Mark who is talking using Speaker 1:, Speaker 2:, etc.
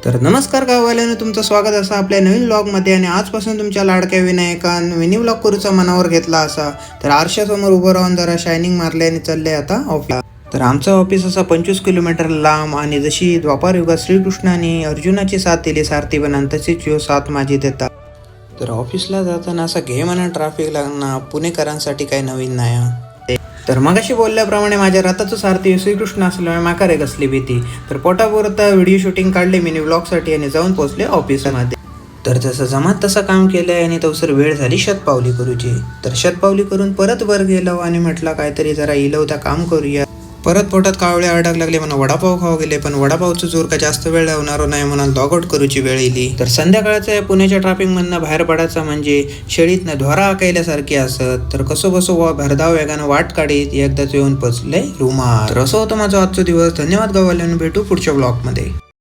Speaker 1: तर नमस्कार गाववाल्यानं तुमचं स्वागत असं आपल्या नवीन व्लॉगमध्ये. आणि आजपासून तुमच्या लाडक्या विनायकान मिनी व्लॉग करूचा मनावर घेतला असा. तर आरशासमोर उभं राहून जरा शायनिंग मारले आणि चालले आता ऑफिस. तर आमचं ऑफिस असा 25 किलोमीटर लांब. आणि जशी द्वापार युगात श्रीकृष्णाने अर्जुनाची साथ दिली सारथी बनान, तशीच यो साथ माझी देतात. तर ऑफिसला जाताना असं घे म्हणा ट्रॅफिक लागणार पुणेकरांसाठी काही नवीन नाही. तर मगाशी बोलल्याप्रमाणे माझ्या रथाचं सारथी श्रीकृष्ण असल्यामुळे माका रे कसली भीती. तर पोटापुरत व्हिडिओ शूटिंग काढले मिनी व्लॉगसाठी आणि जाऊन पोहोचले ऑफिसमध्ये. तर जसं जमात तसं काम केलंय आणि तवसर वेळ झाली शतपावली करूची. तर शतपावली करून परत वर गेलो आणि म्हटलं काहीतरी जरा इलवता काम करूया. परत पोटात कावळे अडक लागले म्हणून वडापाव खाऊ गेले, पण वडापावचं जोर का जास्त वेळ लावणार नाही म्हणून लॉग आउट करूची वेळ येईल. तर संध्याकाळचं या पुण्याच्या ट्रॅफिक मधनं बाहेर पडायचं म्हणजे शेळीतनं ध्वरा आकायल्यासारखी असत. तर कसो बसो भरधाव वेगानं वाट काढीत एकदाच येऊन पोचले रुमाल. तर असं होतं माझा आजचा दिवस. धन्यवाद गावाल्यानं, भेटू पुढच्या ब्लॉग मध्ये.